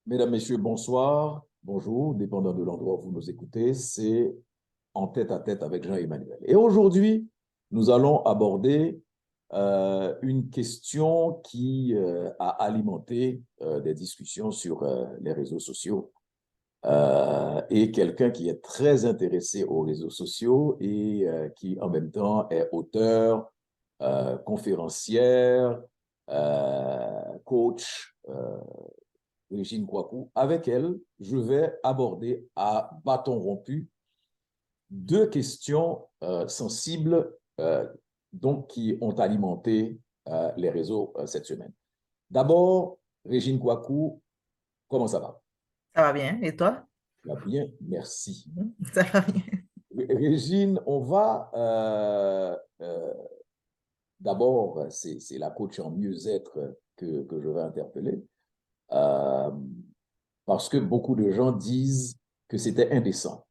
Mesdames, Messieurs, bonsoir, bonjour, dépendant de l'endroit où vous nous écoutez, c'est En tête à tête avec Jean-Emmanuel. Et aujourd'hui, nous allons aborder une question qui a alimenté des discussions sur les réseaux sociaux et quelqu'un qui est très intéressé aux réseaux sociaux et qui en même temps est auteur, conférencière, coach, Régine Kouakou. Avec elle, je vais aborder à bâton rompu deux questions sensibles donc, qui ont alimenté les réseaux cette semaine. D'abord, Régine Kouakou, comment ça va? Ça va bien. Et toi? Ça va bien, merci. Ça va bien. Régine, on va d'abord, c'est la coach en mieux-être que je vais interpeller, euh, parce que beaucoup de gens disent que c'était indécent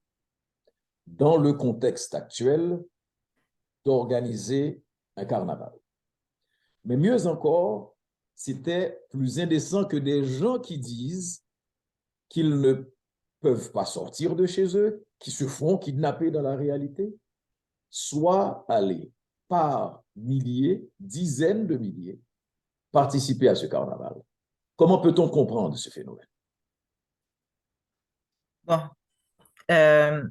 dans le contexte actuel d'organiser un carnaval. Mais mieux encore, c'était plus indécent que des gens qui disent qu'ils ne peuvent pas sortir de chez eux, qui se font kidnapper dans la réalité, soit aller par milliers, dizaines de milliers, participer à ce carnaval. Comment peut-on comprendre ce phénomène? Bon, euh,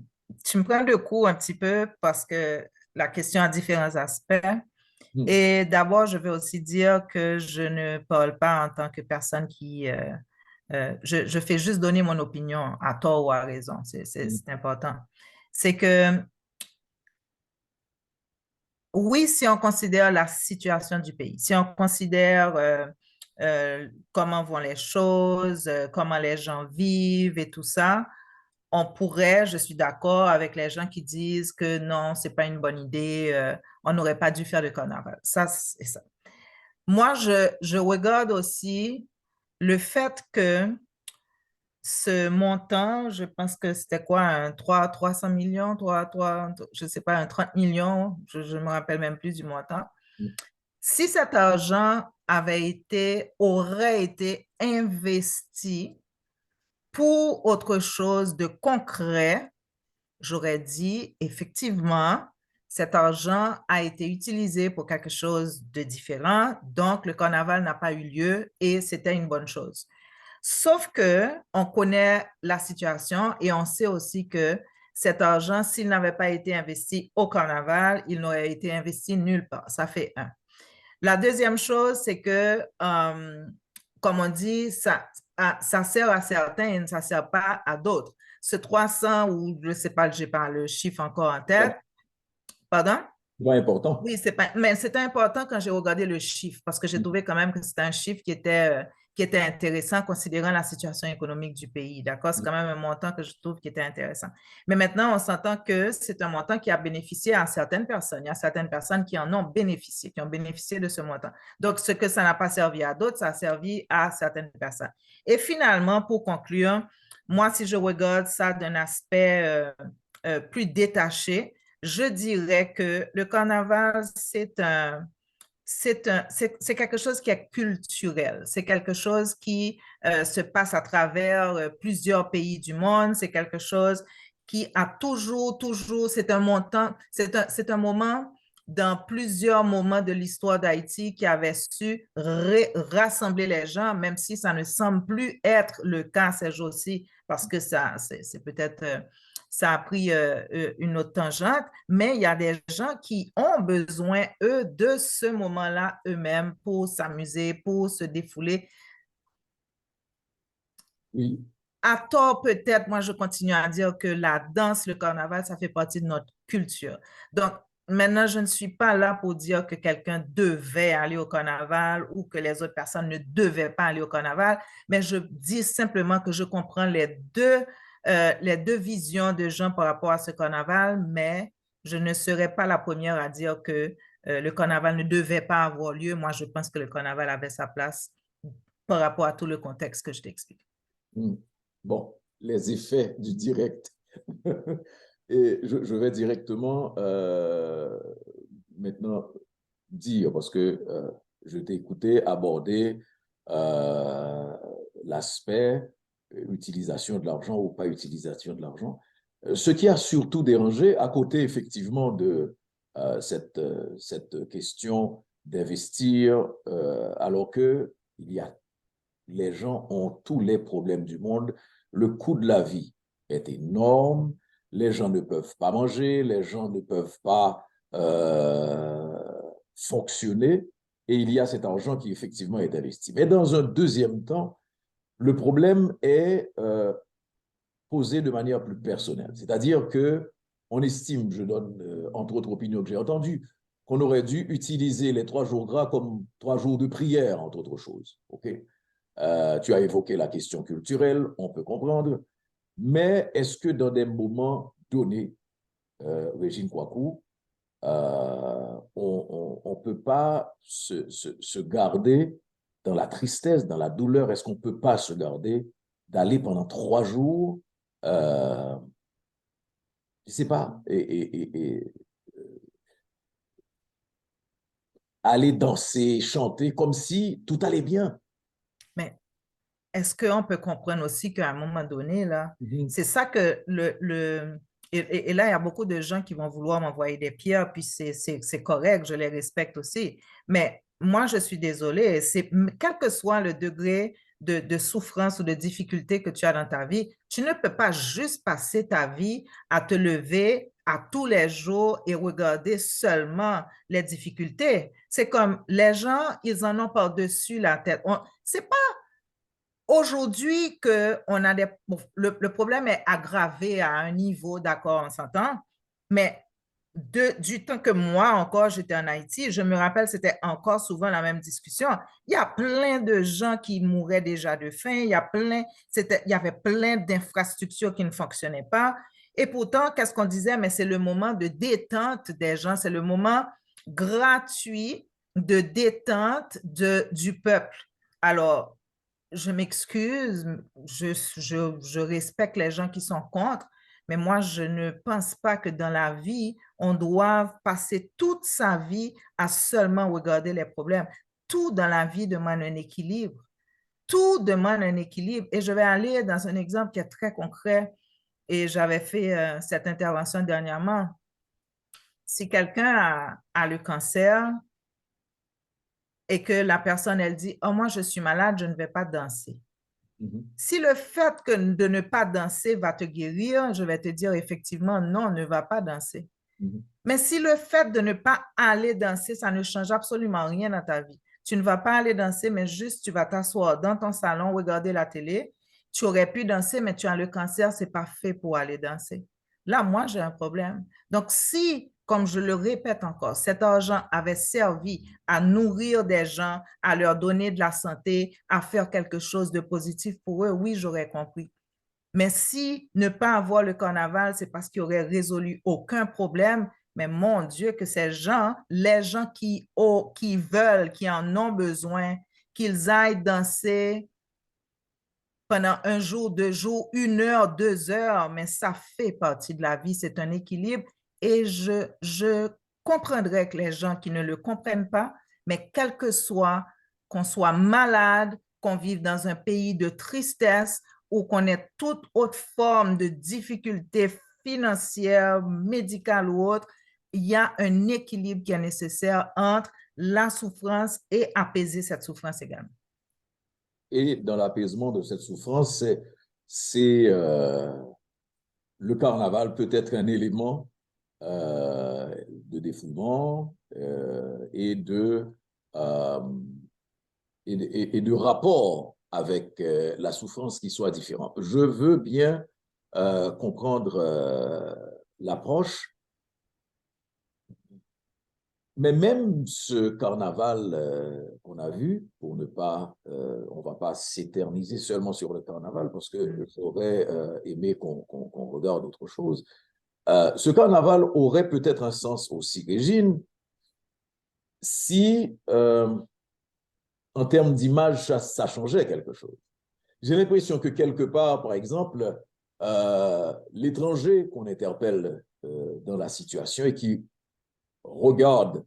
tu me prends de court un petit peu parce que la question a différents aspects. Hmm. Et d'abord, je veux aussi dire que je ne parle pas en tant que personne je fais juste donner mon opinion à tort ou à raison. Hmm. C'est important. C'est que oui, si on considère la situation du pays, si on considère comment vont les choses, comment les gens vivent et tout ça, on pourrait, je suis d'accord avec les gens qui disent que non, c'est pas une bonne idée, on n'aurait pas dû faire le carnaval. Ça, c'est ça. Moi, je regarde aussi le fait que ce montant, je pense que c'était quoi, 300 millions, je sais pas, un 30 millions, je me rappelle même plus du montant. Si cet argent aurait été investi pour autre chose de concret, j'aurais dit, effectivement, cet argent a été utilisé pour quelque chose de différent, donc le carnaval n'a pas eu lieu et c'était une bonne chose. Sauf que on connaît la situation et on sait aussi que cet argent, s'il n'avait pas été investi au carnaval, il n'aurait été investi nulle part. Ça fait un. La deuxième chose, c'est que, comme on dit, ça sert à certains, ça ne sert pas à d'autres. Ce 300 ou je ne sais pas, je n'ai pas le chiffre encore en Ouais, tête. Pardon? c'est pas important. Oui, mais c'était important quand j'ai regardé le chiffre parce que j'ai Hmm. trouvé quand même que c'était un chiffre qui était intéressant considérant la situation économique du pays. D'accord? C'est quand même un montant que je trouve qui était intéressant. Mais maintenant, on s'entend que c'est un montant qui a bénéficié à certaines personnes. Il y a certaines personnes qui en ont bénéficié, qui ont bénéficié de ce montant. Donc, ce que ça n'a pas servi à d'autres, ça a servi à certaines personnes. Et finalement, pour conclure, moi, si je regarde ça d'un aspect plus détaché, je dirais que le carnaval, c'est quelque chose qui est culturel. C'est quelque chose qui se passe à travers plusieurs pays du monde. C'est quelque chose qui a toujours, c'est un moment dans plusieurs moments de l'histoire d'Haïti qui avait su rassembler les gens, même si ça ne semble plus être le cas ces jours-ci, parce que c'est peut-être ça a pris une autre tangente, mais il y a des gens qui ont besoin, eux, de ce moment-là eux-mêmes pour s'amuser, pour se défouler. Oui, À tort, peut-être, moi, je continue à dire que la danse, le carnaval, ça fait partie de notre culture. Donc, maintenant, je ne suis pas là pour dire que quelqu'un devait aller au carnaval ou que les autres personnes ne devaient pas aller au carnaval, mais je dis simplement que je comprends les deux visions de gens par rapport à ce carnaval, mais je ne serais pas la première à dire que le carnaval ne devait pas avoir lieu. Moi, je pense que le carnaval avait sa place par rapport à tout le contexte que je t'explique. hmm. Bon, les effets du direct. Et je vais directement maintenant dire, parce que je t'ai écouté aborder euh, l'aspect utilisation de l'argent ou pas utilisation de l'argent. Ce qui a surtout dérangé, à côté effectivement de cette question d'investir, alors que les gens ont tous les problèmes du monde, le coût de la vie est énorme, les gens ne peuvent pas manger, les gens ne peuvent pas fonctionner, et il y a cet argent qui effectivement est investi. Mais dans un deuxième temps, le problème est posé de manière plus personnelle. C'est-à-dire que on estime, je donne entre autres opinions que j'ai entendues, qu'on aurait dû utiliser les 3 jours gras comme 3 jours de prière, entre autres choses. OK? Tu as évoqué la question culturelle, on peut comprendre, mais est-ce que dans des moments donnés, Régine Kouakou, on ne peut pas se garder dans la tristesse, dans la douleur, est-ce qu'on ne peut pas se garder d'aller pendant 3 jours, je ne sais pas, et aller danser, chanter comme si tout allait bien. Mais est-ce qu'on peut comprendre aussi qu'à un moment donné, là, Mhm. c'est ça que et là, il y a beaucoup de gens qui vont vouloir m'envoyer des pierres, puis c'est correct, je les respecte aussi. Mais moi, je suis désolée, quel que soit le degré de souffrance ou de difficulté que tu as dans ta vie, tu ne peux pas juste passer ta vie à te lever à tous les jours et regarder seulement les difficultés. C'est comme les gens, ils en ont par-dessus la tête. C'est pas aujourd'hui qu'on a des... Bon, le problème est aggravé à un niveau, d'accord, on s'entend, mais du temps que moi encore j'étais en Haïti, je me rappelle, c'était encore souvent la même discussion. Il y a plein de gens qui mouraient déjà de faim, il y avait plein d'infrastructures qui ne fonctionnaient pas. Et pourtant, qu'est-ce qu'on disait? Mais c'est le moment de détente des gens, c'est le moment gratuit de détente du peuple. Alors, je m'excuse, je respecte les gens qui sont contre, mais moi, je ne pense pas que dans la vie, on doit passer toute sa vie à seulement regarder les problèmes. Tout dans la vie demande un équilibre. Tout demande un équilibre. Et je vais aller dans un exemple qui est très concret. Et j'avais fait cette intervention dernièrement. Si quelqu'un a le cancer et que la personne, elle dit, oh, moi, je suis malade, je ne vais pas danser. Mhm. Si le fait de ne pas danser va te guérir, je vais te dire effectivement, non, ne va pas danser. Mhm. Mais si le fait de ne pas aller danser, ça ne change absolument rien dans ta vie. Tu ne vas pas aller danser, mais juste tu vas t'asseoir dans ton salon, regarder la télé. Tu aurais pu danser, mais tu as le cancer, c'est pas fait pour aller danser. Là, moi, j'ai un problème. Donc, si, comme je le répète encore, cet argent avait servi à nourrir des gens, à leur donner de la santé, à faire quelque chose de positif pour eux, oui, j'aurais compris. Mais si ne pas avoir le carnaval, c'est parce qu'il aurait résolu aucun problème, mais mon Dieu, que ces gens, les gens qui veulent, qui en ont besoin, qu'ils aillent danser pendant un jour, 2 jours, 1 heure, 2 heures, mais ça fait partie de la vie, c'est un équilibre. Et je comprendrais que les gens qui ne le comprennent pas, mais quel que soit, qu'on soit malade, qu'on vive dans un pays de tristesse ou qu'on ait toute autre forme de difficulté financière, médicale ou autre, il y a un équilibre qui est nécessaire entre la souffrance et apaiser cette souffrance également. Et dans l'apaisement de cette souffrance, c'est le carnaval peut être un élément de défoulement euh, et de rapport avec la souffrance qui soit différent. Je veux bien comprendre l'approche, mais même ce carnaval qu'on a vu, pour ne pas, on ne va pas s'éterniser seulement sur le carnaval, parce que j'aurais aimé qu'on regarde autre chose. Ce carnaval aurait peut-être un sens aussi, Régine, si en termes d'image, ça changeait quelque chose. J'ai l'impression que quelque part, par exemple, l'étranger qu'on interpelle dans la situation et qui regarde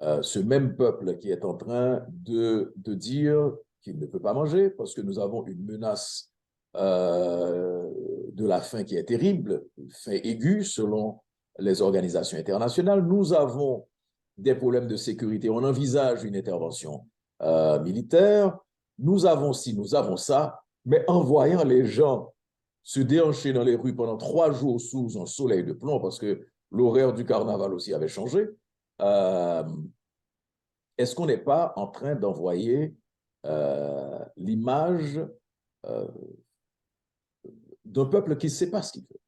ce même peuple qui est en train de dire qu'il ne peut pas manger parce que nous avons une menace de la faim qui est terrible, faim aiguë selon les organisations internationales. Nous avons des problèmes de sécurité. On envisage une intervention militaire. Nous avons ci, nous avons ça. Mais en voyant les gens se déhancher dans les rues pendant 3 jours sous un soleil de plomb, parce que l'horaire du carnaval aussi avait changé, est-ce qu'on n'est pas en train d'envoyer l'image euh, d'un peuple qui ne sait pas ce qu'il veut?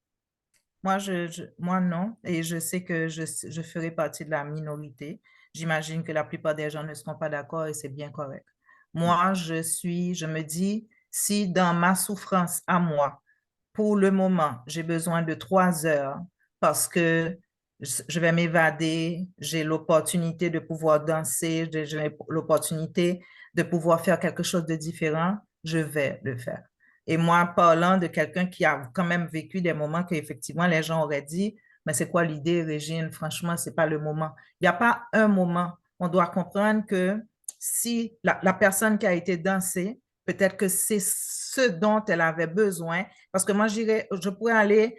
Moi, non, et je sais que je ferai partie de la minorité. J'imagine que la plupart des gens ne seront pas d'accord et c'est bien correct. Moi, je me dis, si dans ma souffrance à moi, pour le moment, j'ai besoin de 3 heures parce que je vais m'évader, j'ai l'opportunité de pouvoir danser, j'ai l'opportunité de pouvoir faire quelque chose de différent, je vais le faire. Et moi, parlant de quelqu'un qui a quand même vécu des moments qu'effectivement les gens auraient dit, mais c'est quoi l'idée, Régine? Franchement, c'est pas le moment. Il n'y a pas un moment. On doit comprendre que si la personne qui a été dansée, peut-être que c'est ce dont elle avait besoin, parce que moi, je pourrais aller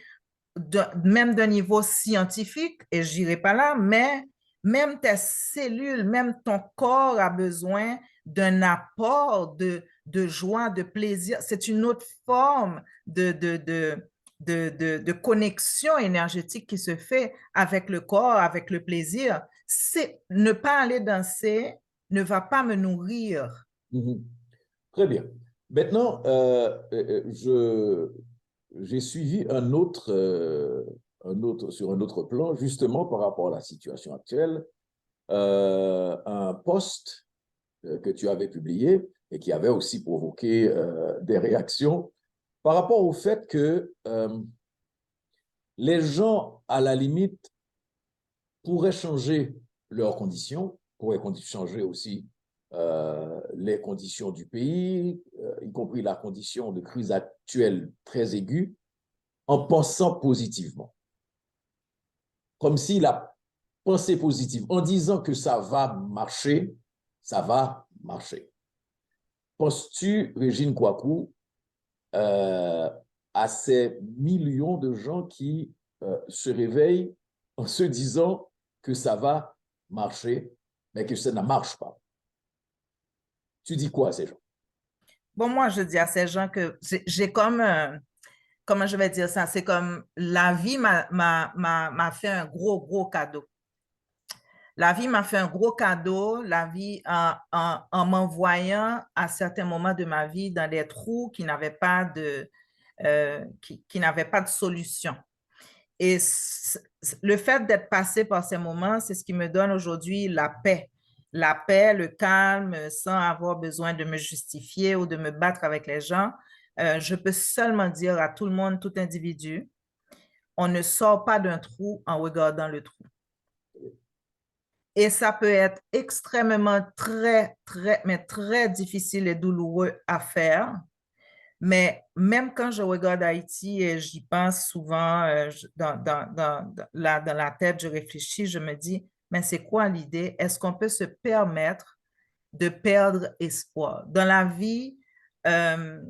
même d'un niveau scientifique, et je n'irai pas là, mais même tes cellules, même ton corps a besoin d'un apport de joie, de plaisir. C'est une autre forme de connexion énergétique qui se fait avec le corps, avec le plaisir. C'est ne pas aller danser ne va pas me nourrir. Mhm. Très bien. Maintenant, j'ai suivi sur un autre plan, justement par rapport à la situation actuelle, un post que tu avais publié et qui avait aussi provoqué des réactions par rapport au fait que les gens, à la limite, pourraient changer leurs conditions, pourraient changer aussi les conditions du pays, y compris la condition de crise actuelle très aiguë, en pensant positivement. Comme si la pensée positive, en disant que ça va marcher. Penses-tu, Régine Kouakou, euh, à ces millions de gens qui se réveillent en se disant que ça va marcher, mais que ça ne marche pas? Tu dis quoi à ces gens? Bon, moi, je dis à ces gens que j'ai comme, comment je vais dire ça, c'est comme la vie m'a fait un gros cadeau. La vie m'a fait un gros cadeau, la vie en m'envoyant à certains moments de ma vie dans des trous qui n'avaient pas qui n'avaient pas de solution. Et le fait d'être passé par ces moments, c'est ce qui me donne aujourd'hui la paix. La paix, le calme, sans avoir besoin de me justifier ou de me battre avec les gens. Je peux seulement dire à tout le monde, tout individu, on ne sort pas d'un trou en regardant le trou. Et ça peut être extrêmement mais très difficile et douloureux à faire. Mais même quand je regarde Haïti et j'y pense souvent dans la tête, je réfléchis, je me dis, mais c'est quoi l'idée? Est-ce qu'on peut se permettre de perdre espoir? Dans la vie, euh,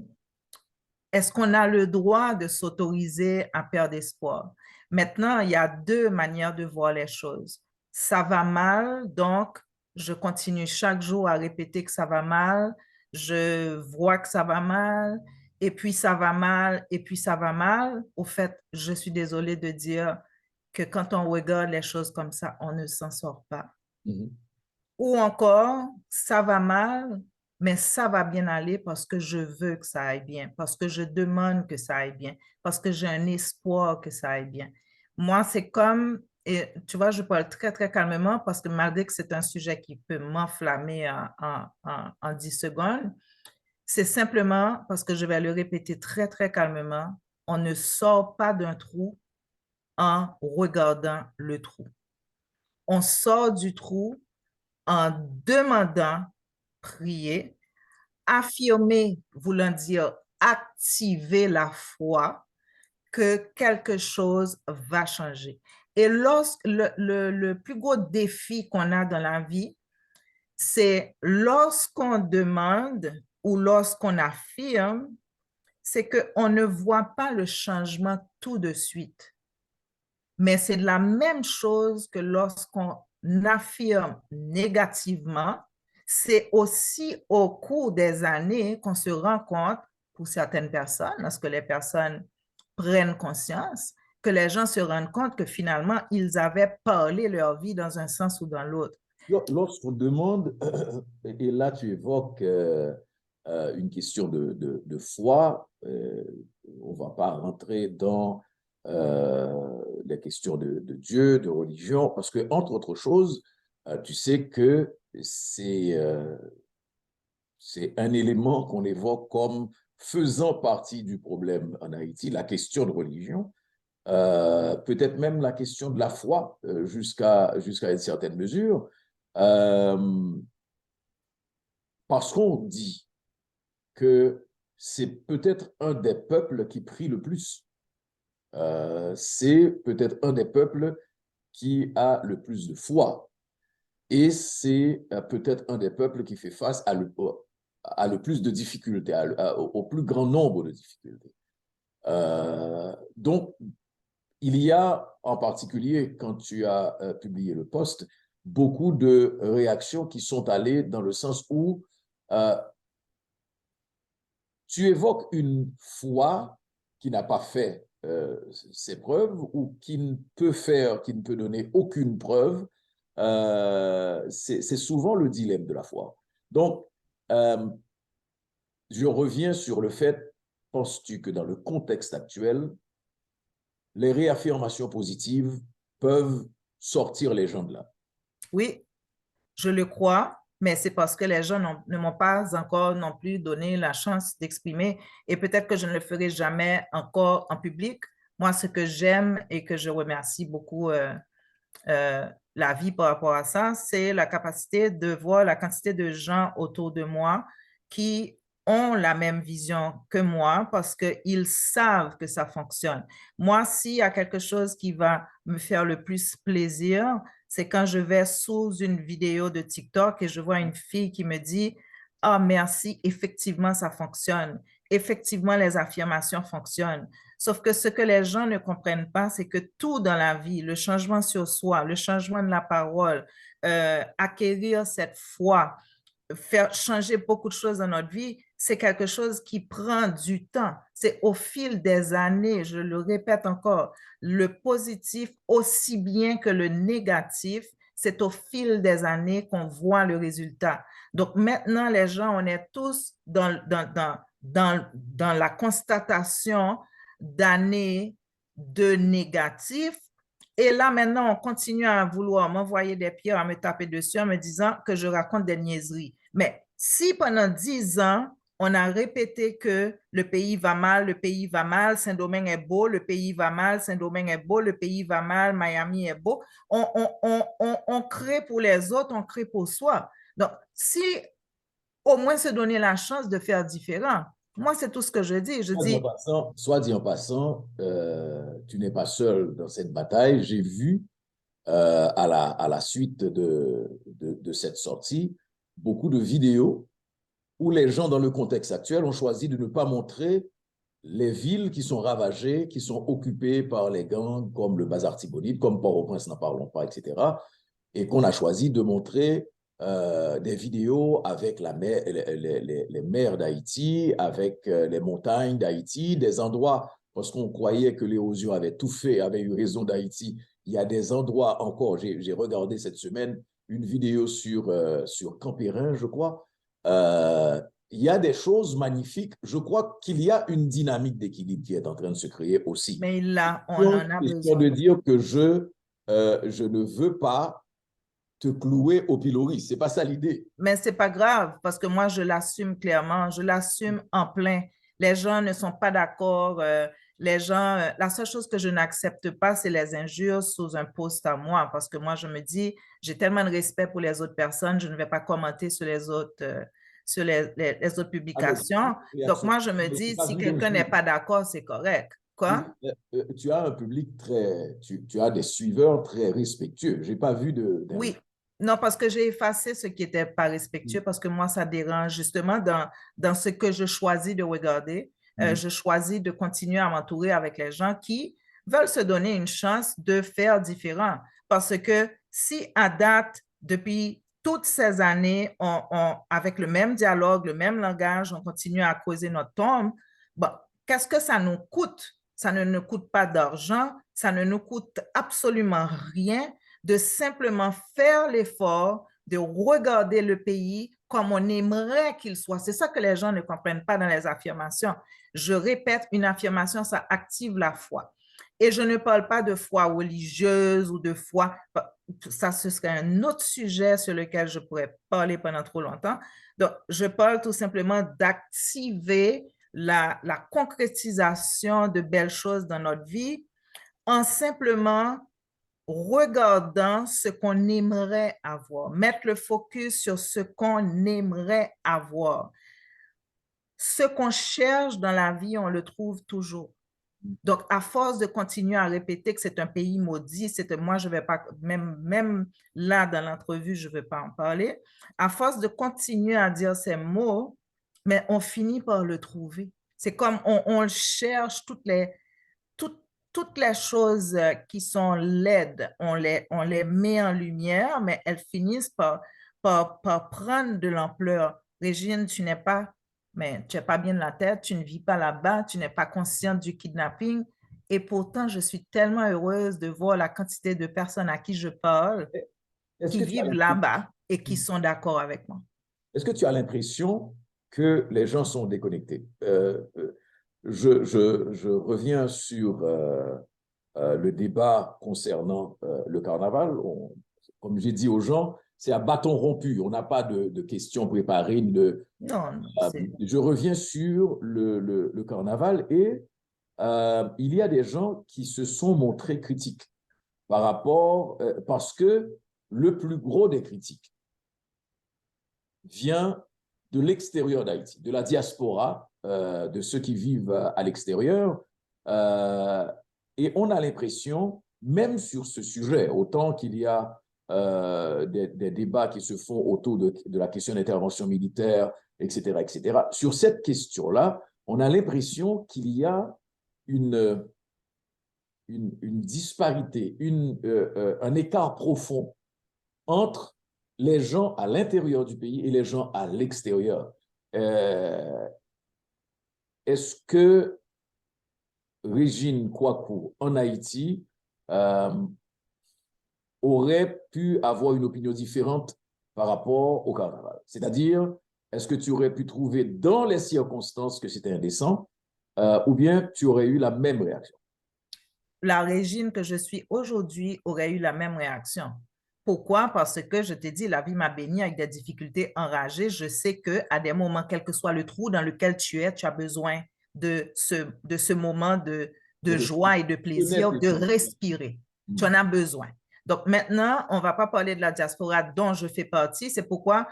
est-ce qu'on a le droit de s'autoriser à perdre espoir? Maintenant, il y a deux manières de voir les choses. Ça va mal, donc je continue chaque jour à répéter que ça va mal, je vois que ça va mal, et puis ça va mal, et puis ça va mal. Au fait, je suis désolée de dire que quand on regarde les choses comme ça, on ne s'en sort pas. Mhm. Ou encore, ça va mal, mais ça va bien aller parce que je veux que ça aille bien, parce que je demande que ça aille bien, parce que j'ai un espoir que ça aille bien. Moi, c'est comme, et tu vois, je parle très calmement parce que malgré que c'est un sujet qui peut m'enflammer en 10 secondes, c'est simplement parce que je vais le répéter très calmement, on ne sort pas d'un trou en regardant le trou. On sort du trou en demandant, prier, affirmer, voulant dire activer la foi que quelque chose va changer. Et lorsque le plus gros défi qu'on a dans la vie, c'est lorsqu'on demande ou lorsqu'on affirme, c'est qu'on ne voit pas le changement tout de suite. Mais c'est la même chose que lorsqu'on affirme négativement, c'est aussi au cours des années qu'on se rend compte, pour certaines personnes, lorsque les personnes prennent conscience, que les gens se rendent compte que finalement, ils avaient parlé leur vie dans un sens ou dans l'autre. Lorsqu'on demande, et là tu évoques une question de foi, on ne va pas rentrer dans les questions de Dieu, de religion, parce que, entre autres choses, tu sais que c'est un élément qu'on évoque comme faisant partie du problème en Haïti, la question de religion, peut-être même la question de la foi jusqu'à une certaine mesure, euh, parce qu'on dit que c'est peut-être un des peuples qui prie le plus. C'est peut-être un des peuples qui a le plus de foi. Et c'est peut-être un des peuples qui fait face à le plus de difficultés, au plus grand nombre de difficultés. Donc, il y a en particulier, quand tu as publié le post, beaucoup de réactions qui sont allées dans le sens où euh, tu évoques une foi qui n'a pas fait ses preuves ou qui ne peut faire, qui ne peut donner aucune preuve. C'est souvent le dilemme de la foi. Donc, euh, je reviens sur le fait, penses-tu que dans le contexte actuel, les réaffirmations positives peuvent sortir les gens de là? Oui, je le crois, mais c'est parce que les gens ne m'ont pas encore non plus donné la chance d'exprimer et peut-être que je ne le ferai jamais encore en public. Moi, ce que j'aime et que je remercie beaucoup euh, la vie par rapport à ça, c'est la capacité de voir la quantité de gens autour de moi qui ont la même vision que moi parce qu'ils savent que ça fonctionne. Moi, s'il y a quelque chose qui va me faire le plus plaisir, c'est quand je vais sous une vidéo de TikTok et je vois une fille qui me dit, ah, merci, effectivement, ça fonctionne. Effectivement, les affirmations fonctionnent. Sauf que ce que les gens ne comprennent pas, c'est que tout dans la vie, le changement sur soi, le changement de la parole, acquérir cette foi, faire changer beaucoup de choses dans notre vie, c'est quelque chose qui prend du temps. C'est au fil des années, je le répète encore, le positif aussi bien que le négatif, c'est au fil des années qu'on voit le résultat. Donc maintenant, les gens, on est tous dans la constatation d'années de négatif. Et là, maintenant, on continue à vouloir m'envoyer des pierres, à me taper dessus en me disant que je raconte des niaiseries. Mais si pendant 10 ans, on a répété que le pays va mal, le pays va mal, Saint-Domingue est beau, le pays va mal, Saint-Domingue est beau, le pays va mal, Miami est beau, on crée pour les autres, on crée pour soi. Donc, si au moins se donner la chance de faire différent, moi, c'est tout ce que je dis. Je dis, Soit dit en passant, tu n'es pas seul dans cette bataille. J'ai vu à la suite de cette sortie beaucoup de vidéos où les gens, dans le contexte actuel, ont choisi de ne pas montrer les villes qui sont ravagées, qui sont occupées par les gangs comme le Bazar Tibonite, comme Port-au-Prince, n'en parlons pas, etc. Et qu'on a choisi de montrer des vidéos avec les mers d'Haïti, avec les montagnes d'Haïti, des endroits, parce qu'on croyait que l'érosion avait tout fait, avait eu raison d'Haïti. Il y a des endroits encore, j'ai regardé cette semaine une vidéo sur Campérin, je crois. Il y a des choses magnifiques. Je crois qu'il y a une dynamique d'équilibre qui est en train de se créer aussi. mais là, on Donc, en a question besoin. de dire que je ne veux pas te clouer au pilori. C'est pas ça l'idée. Mais c'est pas grave parce que moi, je l'assume clairement, je l'assume en plein. Les gens ne sont pas d'accord. Les gens, la seule chose que je n'accepte pas, c'est les injures sous un post à moi parce que moi, je me dis, j'ai tellement de respect pour les autres personnes, je ne vais pas commenter sur les autres, sur les autres Alors, publications. Donc, réaction. moi, je me Je n'ai dis, pas si vu quelqu'un n'est d'injure. pas d'accord, c'est correct. Oui, Quoi? tu as un public tu as des suiveurs très respectueux. J'ai pas vu d'injure. Oui, non, parce que j'ai effacé ce qui n'était pas respectueux, parce que moi, ça dérange justement dans ce que je choisis de regarder. Je choisis de continuer à m'entourer avec les gens qui veulent se donner une chance de faire différent. Parce que si à date, depuis toutes ces années, avec le même dialogue, le même langage, on continue à causer notre tombe, bon, qu'est-ce que ça nous coûte? Ça ne nous coûte pas d'argent, ça ne nous coûte absolument rien de simplement faire l'effort de regarder le pays comme on aimerait qu'il soit. C'est ça que les gens ne comprennent pas dans les affirmations. Je répète, une affirmation, ça active la foi. Et je ne parle pas de foi religieuse ou de foi, ça ce serait un autre sujet sur lequel je pourrais parler pendant trop longtemps. Donc, je parle tout simplement d'activer la concrétisation de belles choses dans notre vie en simplement regardant ce qu'on aimerait avoir, mettre le focus sur ce qu'on aimerait avoir. Ce qu'on cherche dans la vie, on le trouve toujours. Donc, à force de continuer à répéter que c'est un pays maudit, moi, je ne vais pas, même là dans l'entrevue, je ne vais pas en parler. À force de continuer à dire ces mots, mais on finit par le trouver. C'est comme on cherche toutes les choses qui sont laides, on les met en lumière, mais elles finissent par prendre de l'ampleur. Régine, tu n'es pas bien de la tête, tu ne vis pas là-bas, tu n'es pas consciente du kidnapping. Et pourtant, je suis tellement heureuse de voir la quantité de personnes à qui je parle Est-ce qui que tu as vivent là-bas et qui sont d'accord avec moi. Est-ce que tu as l'impression que les gens sont déconnectés? Je reviens sur le débat concernant le carnaval. Comme j'ai dit aux gens, c'est à bâton rompu. On n'a pas de questions préparées. Non, Je reviens sur le carnaval et il y a des gens qui se sont montrés critiques par rapport, parce que le plus gros des critiques vient de l'extérieur d'Haïti, de la diaspora, de ceux qui vivent à l'extérieur. Et on a l'impression, même sur ce sujet, autant qu'il y a des débats qui se font autour de la question d'intervention militaire, etc., etc., sur cette question-là, on a l'impression qu'il y a une disparité, un écart profond entre les gens à l'intérieur du pays et les gens à l'extérieur. Est-ce que Régine Kouakou en Haïti aurait pu avoir une opinion différente par rapport au carnaval? C'est-à-dire, est-ce que tu aurais pu trouver dans les circonstances que c'était indécent ou bien tu aurais eu la même réaction? La Régine que je suis aujourd'hui aurait eu la même réaction. Pourquoi? Parce que je t'ai dit, la vie m'a béni avec des difficultés enragées. Je sais qu'à des moments, quel que soit le trou dans lequel tu es, tu as besoin de ce moment de joie et de plaisir, de respirer. Tu en as besoin. Donc maintenant, on ne va pas parler de la diaspora dont je fais partie. C'est pourquoi,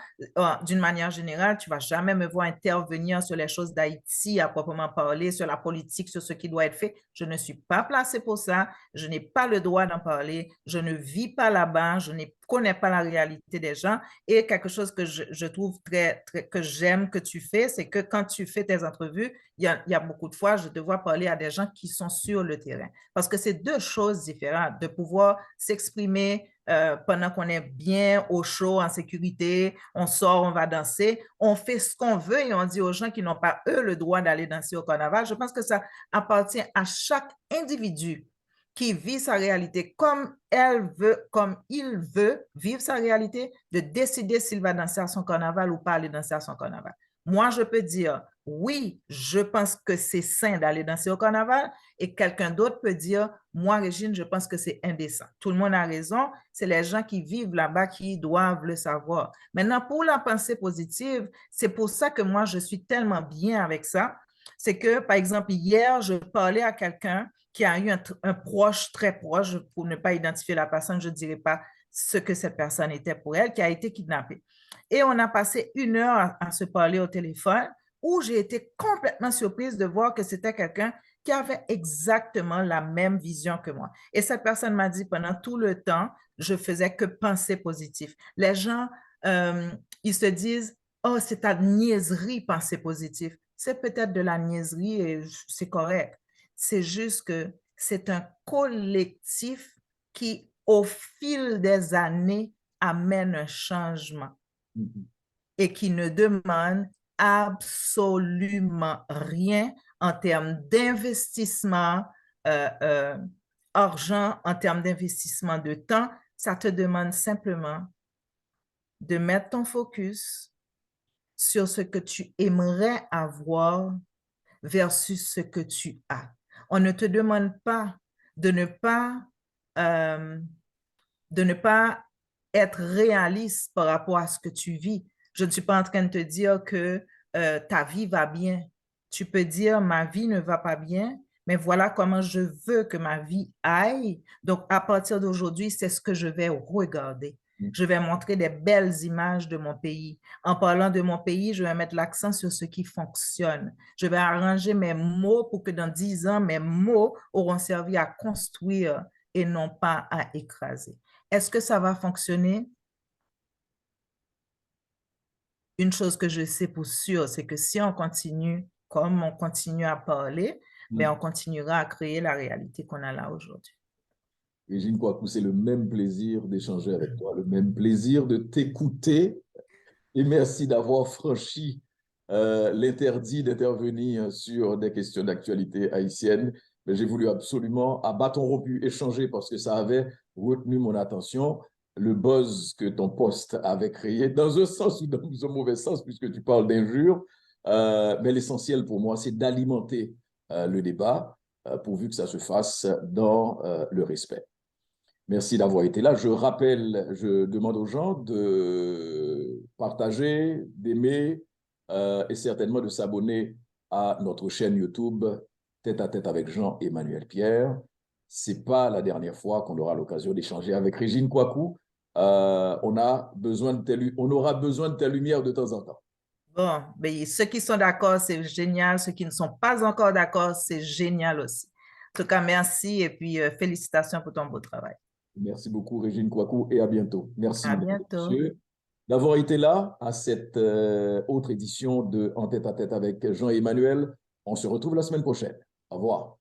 d'une manière générale, tu ne vas jamais me voir intervenir sur les choses d'Haïti à proprement parler, sur la politique, sur ce qui doit être fait. Je ne suis pas placée pour ça. Je n'ai pas le droit d'en parler. Je ne vis pas là-bas. Je ne connais pas la réalité des gens. Et quelque chose que je trouve que j'aime que tu fais, c'est que quand tu fais tes entrevues, il y a beaucoup de fois, je te vois parler à des gens qui sont sur le terrain. Parce que c'est deux choses différentes, de pouvoir s'exprimer pendant qu'on est bien au chaud, en sécurité, on sort, on va danser, on fait ce qu'on veut et on dit aux gens qui n'ont pas, eux, le droit d'aller danser au carnaval. Je pense que ça appartient à chaque individu qui vit sa réalité comme elle veut, comme il veut vivre sa réalité, de décider s'il va danser à son carnaval ou pas aller danser à son carnaval. Moi, je peux dire, oui, je pense que c'est sain d'aller danser au carnaval et quelqu'un d'autre peut dire, moi, Régine, je pense que c'est indécent. Tout le monde a raison, c'est les gens qui vivent là-bas qui doivent le savoir. Maintenant, pour la pensée positive, c'est pour ça que moi, je suis tellement bien avec ça. C'est que, par exemple, hier, je parlais à quelqu'un qui a eu un proche très proche, pour ne pas identifier la personne, je ne dirais pas ce que cette personne était pour elle, qui a été kidnappée. Et on a passé 1 heure à se parler au téléphone où j'ai été complètement surprise de voir que c'était quelqu'un qui avait exactement la même vision que moi. Et cette personne m'a dit pendant tout le temps, je faisais que penser positif. Les gens, ils se disent, oh, c'est ta niaiserie, penser positif. c'est peut-être de la niaiserie et c'est correct. C'est juste que c'est un collectif qui, au fil des années, amène un changement et qui ne demande absolument rien en termes d'investissement, argent, en termes d'investissement de temps. Ça te demande simplement de mettre ton focus sur ce que tu aimerais avoir versus ce que tu as. On ne te demande pas de ne pas, euh, de ne pas être réaliste par rapport à ce que tu vis. Je ne suis pas en train de te dire que ta vie va bien. Tu peux dire, ma vie ne va pas bien, mais voilà comment je veux que ma vie aille. Donc, à partir d'aujourd'hui, c'est ce que je vais regarder. Je vais montrer des belles images de mon pays. En parlant de mon pays, je vais mettre l'accent sur ce qui fonctionne. Je vais arranger mes mots pour que dans 10 ans, mes mots auront servi à construire et non pas à écraser. Est-ce que ça va fonctionner? Une chose que je sais pour sûr, c'est que si on continue comme on continue à parler, mais on continuera à créer la réalité qu'on a là aujourd'hui. Régine Kouakou, c'est le même plaisir d'échanger avec toi, le même plaisir de t'écouter. Et merci d'avoir franchi l'interdit d'intervenir sur des questions d'actualité haïtienne. Mais j'ai voulu absolument, à bâton rompu, échanger parce que ça avait retenu mon attention. Le buzz que ton poste avait créé, dans un sens ou dans un mauvais sens, puisque tu parles d'injures. Mais l'essentiel pour moi, c'est d'alimenter le débat pourvu que ça se fasse dans le respect. Merci d'avoir été là. Je rappelle, je demande aux gens de partager, d'aimer et certainement de s'abonner à notre chaîne YouTube Tête à Tête avec Jean-Emmanuel Pierre. Ce n'est pas la dernière fois qu'on aura l'occasion d'échanger avec Régine Kouakou. On aura besoin de ta lumière de temps en temps. Bon, ben, ceux qui sont d'accord, c'est génial. Ceux qui ne sont pas encore d'accord, c'est génial aussi. En tout cas, merci et puis félicitations pour ton beau travail. Merci beaucoup, Régine Kouakou, et à bientôt. Merci, À mesdames et bientôt. messieurs, d'avoir été là à cette autre édition de En tête à tête avec Jean-Emmanuel. On se retrouve la semaine prochaine. Au revoir.